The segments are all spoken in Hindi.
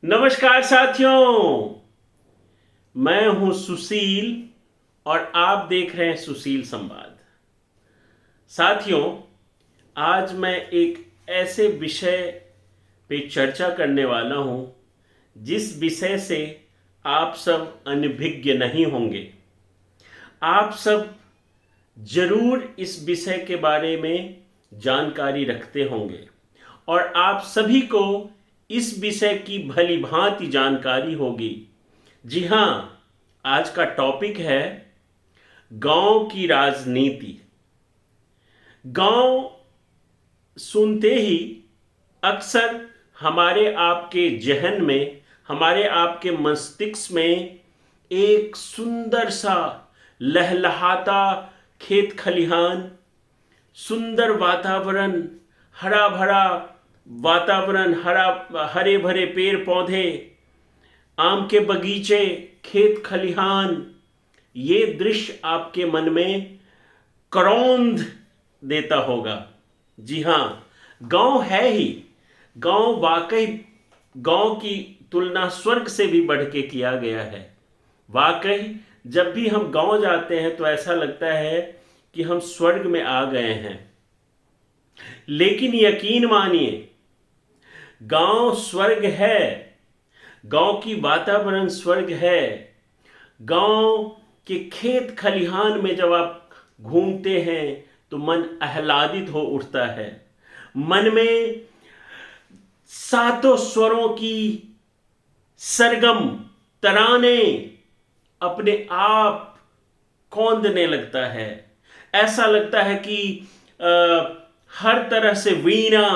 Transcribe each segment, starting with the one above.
नमस्कार साथियों, मैं हूं सुशील और आप देख रहे हैं सुशील संवाद। साथियों, आज मैं एक ऐसे विषय पे चर्चा करने वाला हूं जिस विषय से आप सब अनभिज्ञ नहीं होंगे। आप सब जरूर इस विषय के बारे में जानकारी रखते होंगे और आप सभी को इस विषय की भली भांति जानकारी होगी। जी हाँ, आज का टॉपिक है गांव की राजनीति। गांव सुनते ही अक्सर हमारे आपके जहन में, हमारे आपके मस्तिष्क में एक सुंदर सा लहलहाता खेत खलिहान, सुंदर वातावरण, हरा भरा वातावरण, हरे भरे पेड़ पौधे, आम के बगीचे, खेत खलिहान, ये दृश्य आपके मन में करौंध देता होगा। जी हाँ, गांव है ही। गांव वाकई, गांव की तुलना स्वर्ग से भी बढ़ के किया गया है। वाकई जब भी हम गांव जाते हैं तो ऐसा लगता है कि हम स्वर्ग में आ गए हैं। लेकिन यकीन मानिए, गांव स्वर्ग है। गांव की वातावरण स्वर्ग है। गांव के खेत खलिहान में जब आप घूमते हैं तो मन आह्लादित हो उठता है। मन में सातों स्वरों की सरगम तराने अपने आप कौंधने लगता है। ऐसा लगता है कि हर तरह से वीणा,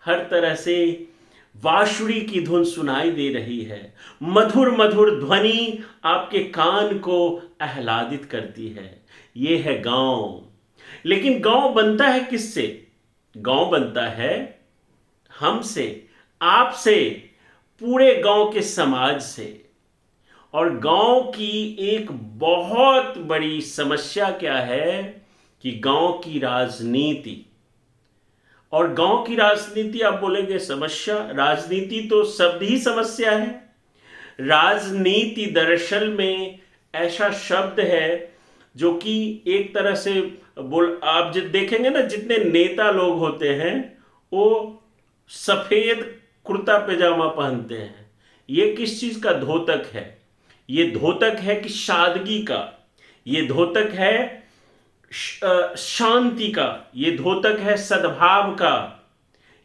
हर तरह से बांसुरी की धुन सुनाई दे रही है। मधुर मधुर ध्वनि आपके कान को आह्लादित करती है। ये है गांव। लेकिन गांव बनता है किससे? गांव बनता है हमसे, आपसे, पूरे गांव के समाज से। और गांव की एक बहुत बड़ी समस्या क्या है कि गांव की राजनीति। और गांव की राजनीति आप बोलेंगे समस्या, राजनीति तो सब ही समस्या है। राजनीति दरअसल में ऐसा शब्द है जो कि एक तरह से आप जब देखेंगे ना, जितने नेता लोग होते हैं वो सफेद कुर्ता पैजामा पहनते हैं। ये किस चीज का धोतक है? ये धोतक है कि सादगी का, ये धोतक है शांति का, ये धोतक है सद्भाव का।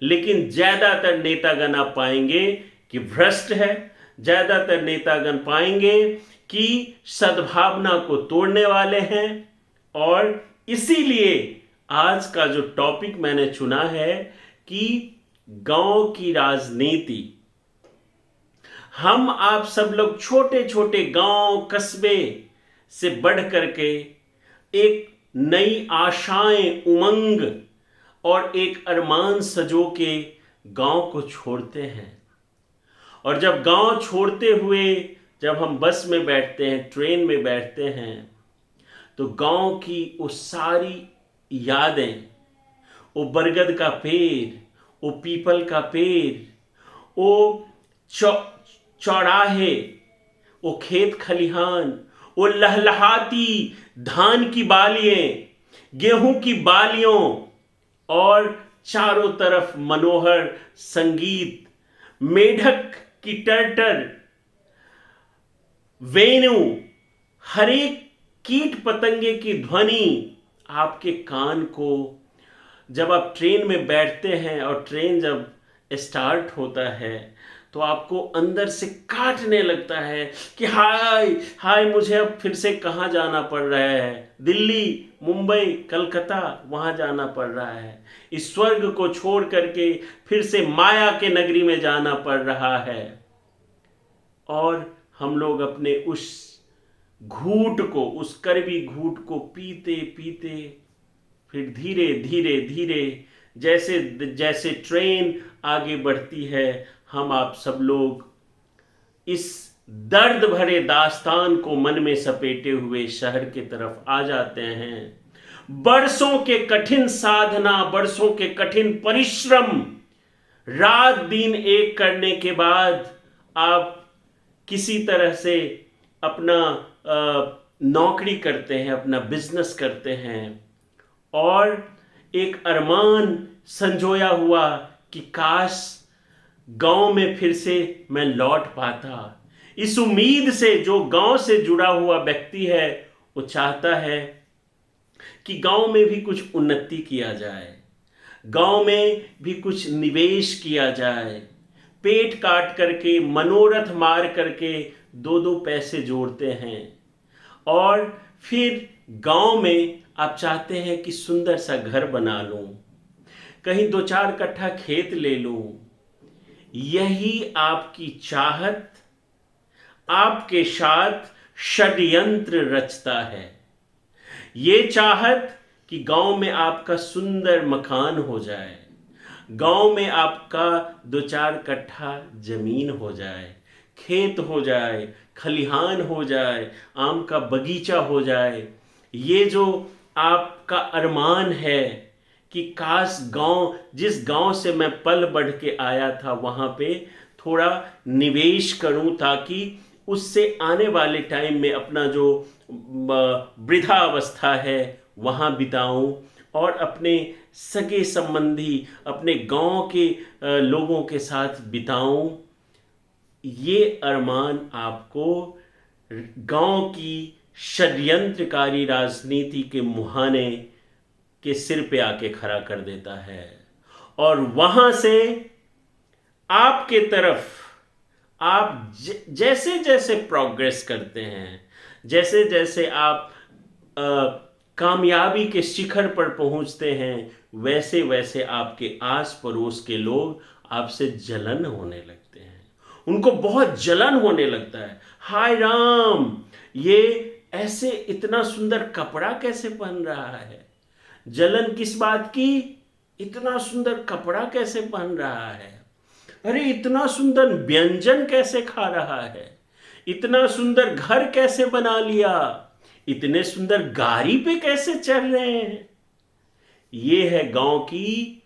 लेकिन ज्यादातर नेतागण आप पाएंगे कि भ्रष्ट है। ज्यादातर नेतागण पाएंगे कि सद्भावना को तोड़ने वाले हैं। और इसीलिए आज का जो टॉपिक मैंने चुना है कि गांव की राजनीति। हम आप सब लोग छोटे छोटे गांव कस्बे से बढ़ करके एक नई आशाएं, उमंग और एक अरमान सजो के गांव को छोड़ते हैं। और जब गांव छोड़ते हुए जब हम बस में बैठते हैं, ट्रेन में बैठते हैं, तो गांव की वो सारी यादें, वो बरगद का पेड़, वो पीपल का पेड़, वो चौराहे, वो खेत खलिहान, वो लहलहाती धान की बालियां, गेहूं की बालियों, और चारों तरफ मनोहर संगीत, मेढक की टर्टर, वेणु, हर एक कीट पतंगे की ध्वनि आपके कान को, जब आप ट्रेन में बैठते हैं और ट्रेन जब स्टार्ट होता है तो आपको अंदर से काटने लगता है कि हाय हाय, मुझे अब फिर से कहाँ जाना पड़ रहा है। दिल्ली, मुंबई, कलकत्ता, वहाँ जाना पड़ रहा है। इस स्वर्ग को छोड़ करके फिर से माया के नगरी में जाना पड़ रहा है। और हम लोग अपने उस घूंट को, उस कड़वी घूंट को पीते पीते फिर धीरे धीरे धीरे जैसे जैसे ट्रेन आगे बढ़ती है, हम आप सब लोग इस दर्द भरे दास्तान को मन में सपेटे हुए शहर की तरफ आ जाते हैं। बरसों के कठिन साधना, बरसों के कठिन परिश्रम, रात दिन एक करने के बाद आप किसी तरह से अपना नौकरी करते हैं, अपना बिजनेस करते हैं और एक अरमान संजोया हुआ कि काश गांव में फिर से मैं लौट पाता। इस उम्मीद से जो गांव से जुड़ा हुआ व्यक्ति है वो चाहता है कि गांव में भी कुछ उन्नति किया जाए, गांव में भी कुछ निवेश किया जाए। पेट काट करके, मनोरथ मार करके दो दो पैसे जोड़ते हैं और फिर गांव में आप चाहते हैं कि सुंदर सा घर बना लूं, कहीं 2-4 कट्ठा खेत ले लूं। यही आपकी चाहत आपके साथ षड्यंत्र रचता है। ये चाहत कि गांव में आपका सुंदर मकान हो जाए, गांव में आपका 2-4 कट्ठा जमीन हो जाए, खेत हो जाए, खलिहान हो जाए, आम का बगीचा हो जाए। ये जो आपका अरमान है कि काश गांव, जिस गांव से मैं पल बढ़ के आया था वहां पे थोड़ा निवेश करूं ताकि उससे आने वाले टाइम में अपना जो वृद्धा अवस्था है वहाँ बिताऊं और अपने सगे संबंधी, अपने गांव के लोगों के साथ बिताऊं। ये अरमान आपको गांव की षड्यंत्रकारी राजनीति के मुहाने के सिर पे आके खड़ा कर देता है और वहां से आपके तरफ आप जैसे जैसे प्रोग्रेस करते हैं, जैसे जैसे आप कामयाबी के शिखर पर पहुंचते हैं, वैसे वैसे आपके आस पड़ोस के लोग आपसे जलन होने लगते हैं। उनको बहुत जलन होने लगता है। हाय राम, ये ऐसे इतना सुंदर कपड़ा कैसे पहन रहा है। जलन किस बात की? इतना सुंदर कपड़ा कैसे पहन रहा है। अरे इतना सुंदर व्यंजन कैसे खा रहा है, इतना सुंदर घर कैसे बना लिया, इतने सुंदर गाड़ी पे कैसे चल रहे हैं। ये है गांव की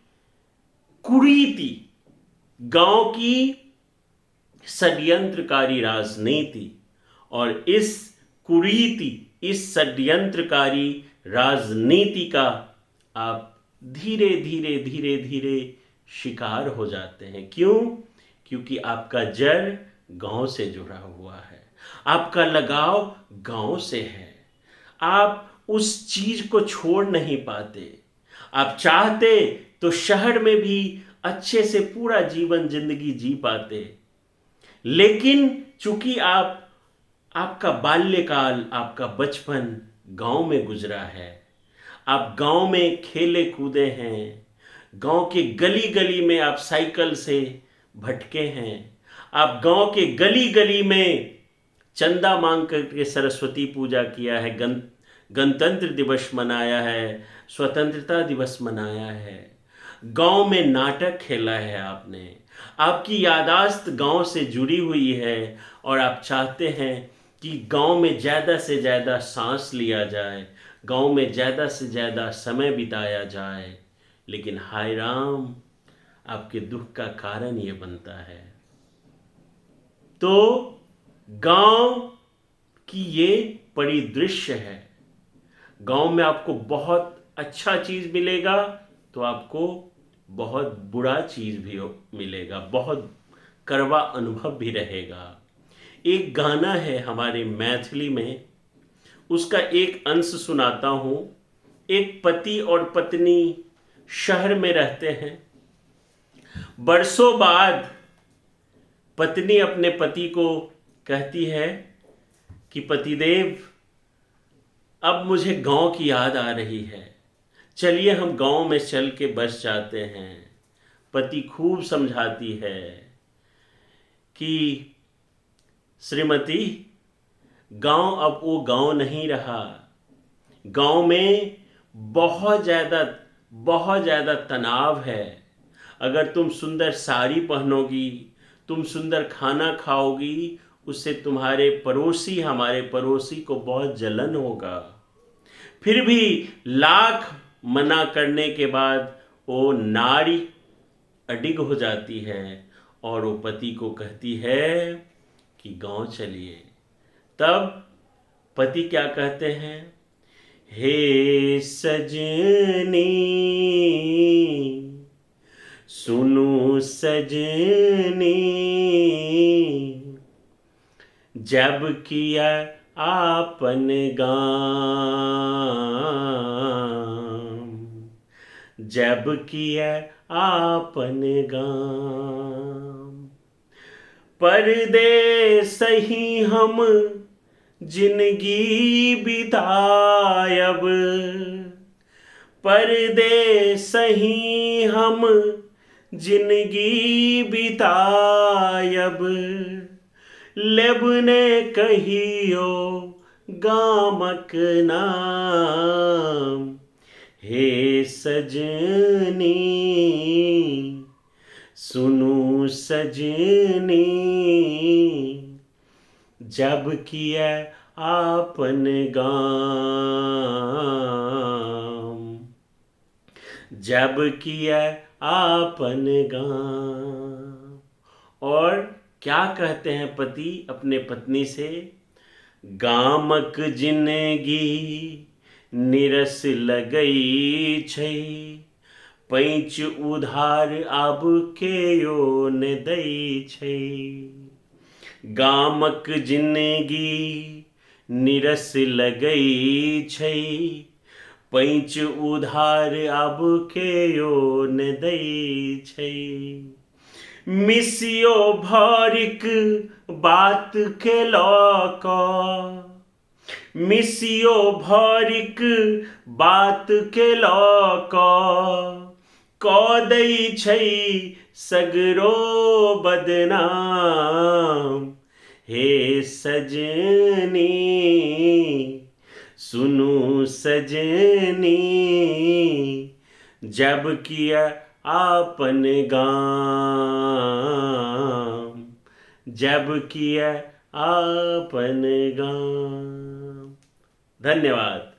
कुरीति, गांव की षड्यंत्रकारी राजनीति। और इस कुरीति, इस षड्यंत्रकारी राजनीति का आप धीरे धीरे धीरे धीरे शिकार हो जाते हैं। क्यों? क्योंकि आपका जड़ गांव से जुड़ा हुआ है, आपका लगाव गांव से है। आप उस चीज को छोड़ नहीं पाते। आप चाहते तो शहर में भी अच्छे से पूरा जीवन जिंदगी जी पाते, लेकिन चूंकि आपका बाल्यकाल, आपका बचपन गांव में गुजरा है, आप गांव में खेले कूदे हैं, गांव के गली गली में आप साइकिल से भटके हैं, आप गांव के गली गली में चंदा मांग करके सरस्वती पूजा किया है, गणतंत्र दिवस मनाया है, स्वतंत्रता दिवस मनाया है, गांव में नाटक खेला है आपने। आपकी यादाश्त गांव से जुड़ी हुई है और आप चाहते हैं कि गांव में ज़्यादा से ज़्यादा सांस लिया जाए, गांव में ज़्यादा से ज़्यादा समय बिताया जाए। लेकिन हाय राम, आपके दुख का कारण ये बनता है। तो गांव की ये परिदृश्य है। गांव में आपको बहुत अच्छा चीज मिलेगा तो आपको बहुत बुरा चीज भी मिलेगा, बहुत कड़वा अनुभव भी रहेगा। एक गाना है हमारे मैथिली में, उसका एक अंश सुनाता हूं। एक पति और पत्नी शहर में रहते हैं। बरसों बाद पत्नी अपने पति को कहती है कि पतिदेव, अब मुझे गांव की याद आ रही है, चलिए हम गांव में चल के बस जाते हैं। पति खूब समझाती है कि श्रीमती, गांव अब वो गांव नहीं रहा। गांव में बहुत ज़्यादा तनाव है। अगर तुम सुंदर साड़ी पहनोगी, तुम सुंदर खाना खाओगी, उससे तुम्हारे पड़ोसी, हमारे पड़ोसी को बहुत जलन होगा। फिर भी लाख मना करने के बाद वो नारी अडिग हो जाती है और वो पति को कहती है कि गांव चलिए। तब पति क्या कहते हैं, हे सजनी सुनो सजनी, जब किया आपन गाम, जब किया आपन गाम। परदेस ही हम जिंदगी बितायब, परदेस ही हम जिंदगी बितायब। लेबने कहियो गामक नाम, हे सजनी सुनो सजनी, जब किया आपन गाम, जब किया आपन गाम। और क्या कहते हैं पति अपने पत्नी से, गामक जिंदगी निरस लगई छै, पैंच उधार आब केयो न दै छै। गामक जिंदगी निरस लगई छै, पैंच उधार आब केयो न दै छै। मिसियो भरिक बात के लऽ कऽ, मिसियो भरिक बात के लऽ कऽ दै छै सगरो बदनाम। हे सजनी सुनो सजनी, जब किया आपन गाम, जब किया आपन गाम। धन्यवाद।